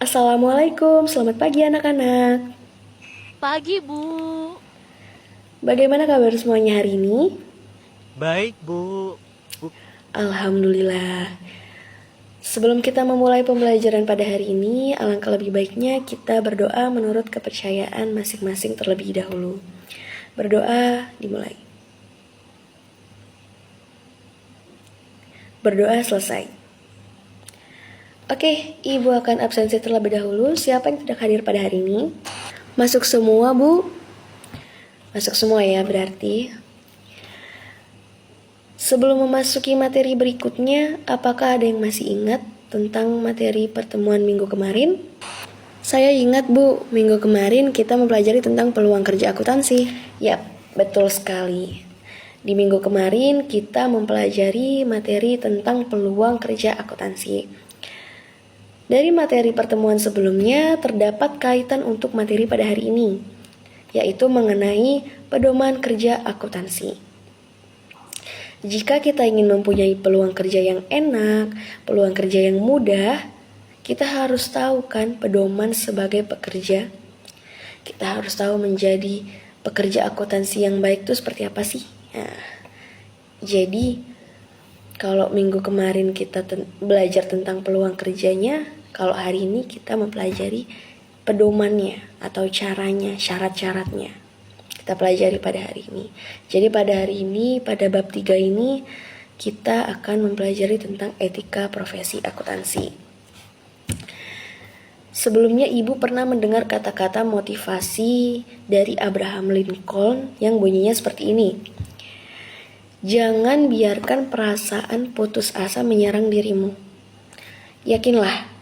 Assalamualaikum, selamat pagi anak-anak. Pagi, Bu. Bagaimana kabar semuanya hari ini? Baik, Bu. Bu, Alhamdulillah. Sebelum kita memulai pembelajaran pada hari ini, alangkah lebih baiknya kita berdoa menurut kepercayaan masing-masing terlebih dahulu. Berdoa dimulai. Berdoa selesai. Oke, Ibu akan absensi terlebih dahulu. Siapa yang tidak hadir pada hari ini? Masuk semua, Bu. Masuk semua ya berarti. Sebelum memasuki materi berikutnya, apakah ada yang masih ingat tentang materi pertemuan minggu kemarin? Saya ingat, Bu, minggu kemarin kita mempelajari tentang peluang kerja akuntansi. Yap, betul sekali. Di minggu kemarin kita mempelajari materi tentang peluang kerja akuntansi. Dari materi pertemuan sebelumnya terdapat kaitan untuk materi pada hari ini, yaitu mengenai pedoman kerja akuntansi. Jika kita ingin mempunyai peluang kerja yang enak, peluang kerja yang mudah, kita harus tahu kan pedoman sebagai pekerja. Kita harus tahu menjadi pekerja akuntansi yang baik itu seperti apa sih? Nah, jadi kalau minggu kemarin kita belajar tentang peluang kerjanya, kalau hari ini kita mempelajari pedomannya atau caranya, syarat-syaratnya. Kita pelajari pada hari ini. Jadi pada hari ini, pada bab 3 ini, kita akan mempelajari tentang etika profesi akuntansi. Sebelumnya Ibu pernah mendengar kata-kata motivasi dari Abraham Lincoln yang bunyinya seperti ini. Jangan biarkan perasaan putus asa menyerang dirimu. Yakinlah,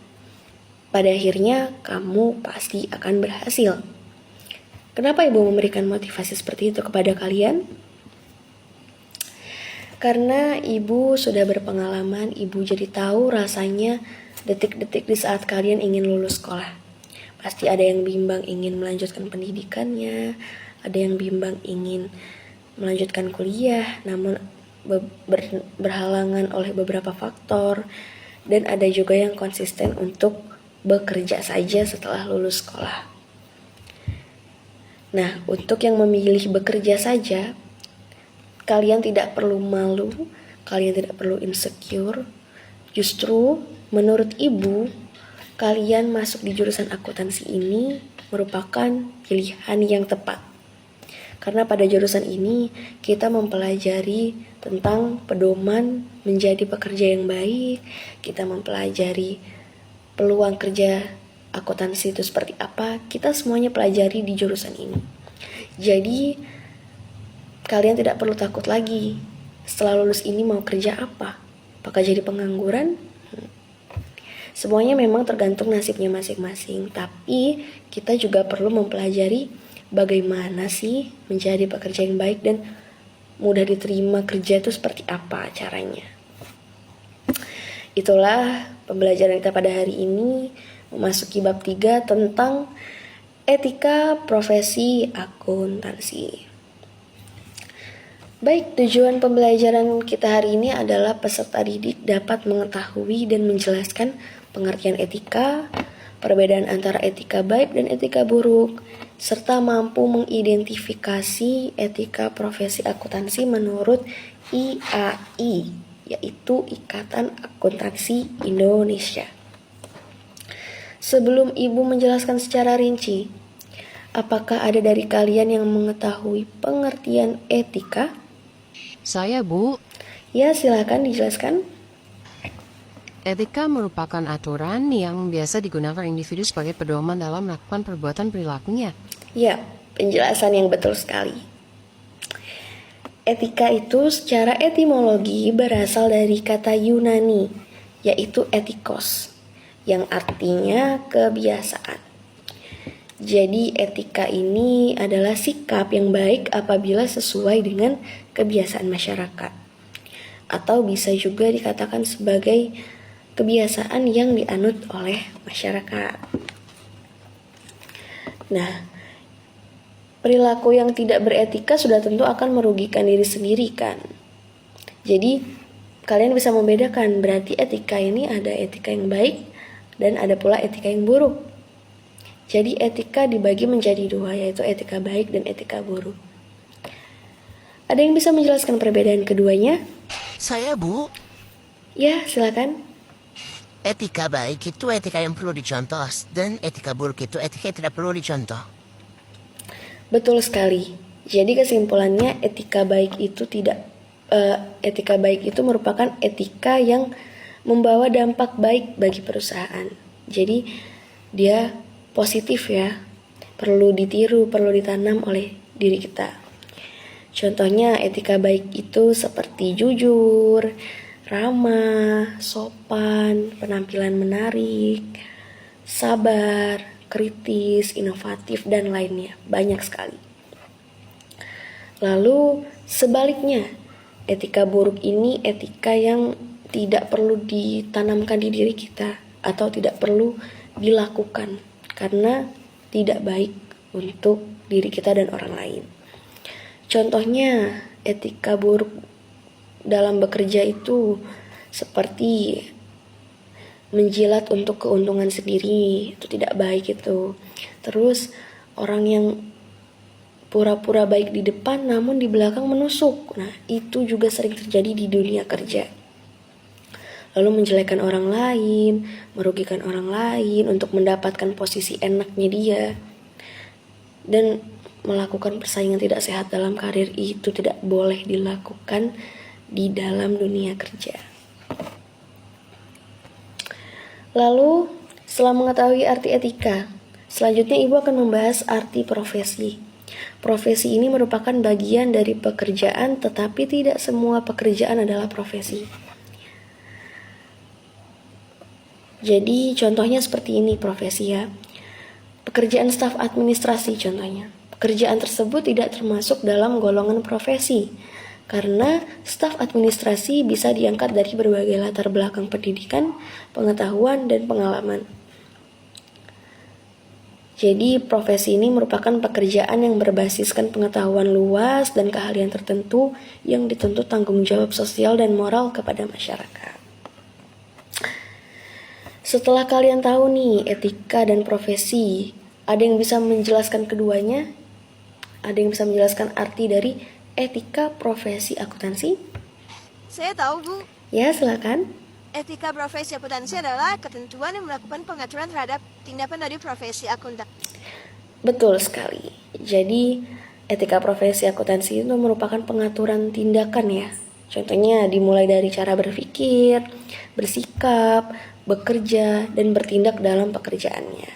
pada akhirnya kamu pasti akan berhasil. Kenapa Ibu memberikan motivasi seperti itu kepada kalian? Karena Ibu sudah berpengalaman, Ibu jadi tahu rasanya detik-detik di saat kalian ingin lulus sekolah. Pasti ada yang bimbang ingin melanjutkan pendidikannya, ada yang bimbang ingin melanjutkan kuliah, namun berhalangan oleh beberapa faktor, dan ada juga yang konsisten untuk bekerja saja setelah lulus sekolah. Nah, untuk yang memilih bekerja saja, kalian tidak perlu malu, kalian tidak perlu insecure. Justru, menurut Ibu, kalian masuk di jurusan akuntansi ini merupakan pilihan yang tepat. Karena pada jurusan ini, kita mempelajari tentang pedoman menjadi pekerja yang baik, kita mempelajari peluang kerja akuntansi itu seperti apa, kita semuanya pelajari di jurusan ini. Jadi kalian tidak perlu takut lagi setelah lulus ini mau kerja apa, apakah jadi pengangguran? Semuanya memang tergantung nasibnya masing-masing, tapi kita juga perlu mempelajari bagaimana sih menjadi pekerja yang baik dan mudah diterima kerja itu seperti apa caranya. Itulah pembelajaran kita pada hari ini, memasuki bab 3 tentang etika profesi akuntansi. Baik, tujuan pembelajaran kita hari ini adalah peserta didik dapat mengetahui dan menjelaskan pengertian etika, perbedaan antara etika baik dan etika buruk, serta mampu mengidentifikasi etika profesi akuntansi menurut IAI, yaitu Ikatan Akuntansi Indonesia. Sebelum Ibu menjelaskan secara rinci, apakah ada dari kalian yang mengetahui pengertian etika? Saya, Bu. Ya, silakan dijelaskan. Etika merupakan aturan yang biasa digunakan individu sebagai pedoman dalam melakukan perbuatan perilakunya. Ya, penjelasan yang betul sekali. Etika itu secara etimologi berasal dari kata Yunani, yaitu etikos, yang artinya kebiasaan. Jadi etika ini adalah sikap yang baik apabila sesuai dengan kebiasaan masyarakat, atau bisa juga dikatakan sebagai kebiasaan yang dianut oleh masyarakat. Nah, perilaku yang tidak beretika sudah tentu akan merugikan diri sendiri kan. Jadi kalian bisa membedakan, berarti etika ini ada etika yang baik dan ada pula etika yang buruk. Jadi etika dibagi menjadi dua, yaitu etika baik dan etika buruk. Ada yang bisa menjelaskan perbedaan keduanya? Saya, Bu. Ya, silakan. Etika baik itu etika yang perlu dicontoh, dan etika buruk itu etika yang tidak perlu dicontoh. Betul sekali. Jadi kesimpulannya etika baik itu merupakan etika yang membawa dampak baik bagi perusahaan. Jadi dia positif ya, perlu ditiru, perlu ditanam oleh diri kita. Contohnya etika baik itu seperti jujur, ramah, sopan, penampilan menarik, sabar, kritis, inovatif, dan lainnya. Banyak sekali. Lalu sebaliknya, etika buruk ini etika yang tidak perlu ditanamkan di diri kita atau tidak perlu dilakukan karena tidak baik untuk diri kita dan orang lain. Contohnya, etika buruk dalam bekerja itu seperti menjilat untuk keuntungan sendiri, itu tidak baik itu. Terus orang yang pura-pura baik di depan namun di belakang menusuk. Nah, itu juga sering terjadi di dunia kerja. Lalu menjelekkan orang lain, merugikan orang lain untuk mendapatkan posisi enaknya dia. Dan melakukan persaingan tidak sehat dalam karir itu tidak boleh dilakukan di dalam dunia kerja. Lalu, setelah mengetahui arti etika, selanjutnya Ibu akan membahas arti profesi. Profesi ini merupakan bagian dari pekerjaan, tetapi tidak semua pekerjaan adalah profesi. Jadi contohnya seperti ini profesi ya. Pekerjaan staf administrasi contohnya. Pekerjaan tersebut tidak termasuk dalam golongan profesi, karena staf administrasi bisa diangkat dari berbagai latar belakang pendidikan, pengetahuan, dan pengalaman. Jadi profesi ini merupakan pekerjaan yang berbasiskan pengetahuan luas dan keahlian tertentu yang dituntut tanggung jawab sosial dan moral kepada masyarakat. Setelah kalian tahu nih etika dan profesi, ada yang bisa menjelaskan keduanya? Ada yang bisa menjelaskan arti dari etika profesi akuntansi? Saya tahu, Bu. Ya, silakan. Etika profesi akuntansi adalah ketentuan yang melakukan pengaturan terhadap tindakan dari profesi akuntan. Betul sekali. Jadi, etika profesi akuntansi itu merupakan pengaturan tindakan ya. Contohnya dimulai dari cara berpikir, bersikap, bekerja, dan bertindak dalam pekerjaannya.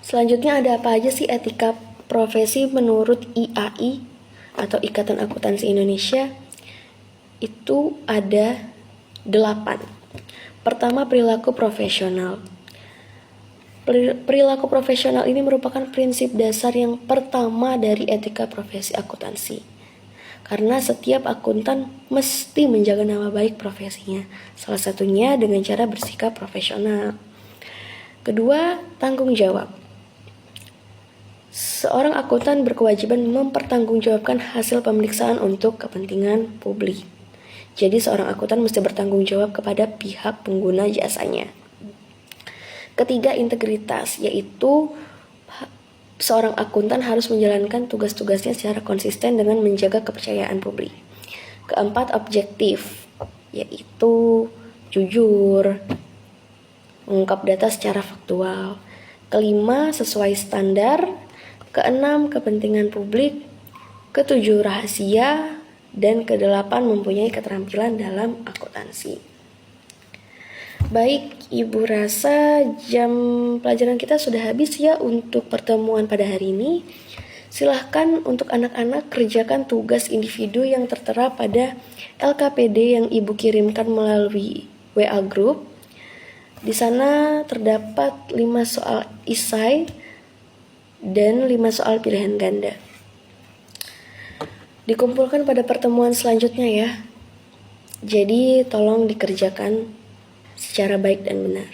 Selanjutnya ada apa aja sih etika profesi menurut IAI atau Ikatan Akuntansi Indonesia? Itu ada 8. Pertama, perilaku profesional. Perilaku profesional ini merupakan prinsip dasar yang pertama dari etika profesi akuntansi. Karena setiap akuntan mesti menjaga nama baik profesinya. Salah satunya dengan cara bersikap profesional. Kedua, tanggung jawab. Seorang akuntan berkewajiban mempertanggungjawabkan hasil pemeriksaan untuk kepentingan publik. Jadi seorang akuntan mesti bertanggung jawab kepada pihak pengguna jasanya. Ketiga, integritas, yaitu seorang akuntan harus menjalankan tugas-tugasnya secara konsisten dengan menjaga kepercayaan publik. Keempat, objektif, yaitu jujur, mengungkap data secara faktual. Kelima, sesuai standar. Keenam, kepentingan publik. Ketujuh, rahasia. Dan kedelapan, mempunyai keterampilan dalam akuntansi. Baik, Ibu rasa jam pelajaran kita sudah habis ya untuk pertemuan pada hari ini. Silahkan untuk anak-anak kerjakan tugas individu yang tertera pada LKPD yang Ibu kirimkan melalui WA Group. Di sana terdapat 5 soal isai dan 5 soal pilihan ganda. Dikumpulkan pada pertemuan selanjutnya ya. Jadi tolong dikerjakan secara baik dan benar.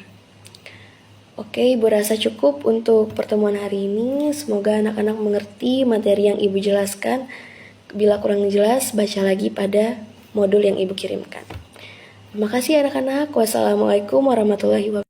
Oke, Ibu rasa cukup untuk pertemuan hari ini. Semoga anak-anak mengerti materi yang Ibu jelaskan. Bila kurang jelas, baca lagi pada modul yang Ibu kirimkan. Terima kasih anak-anak. Wassalamualaikum warahmatullahi wabarakatuh.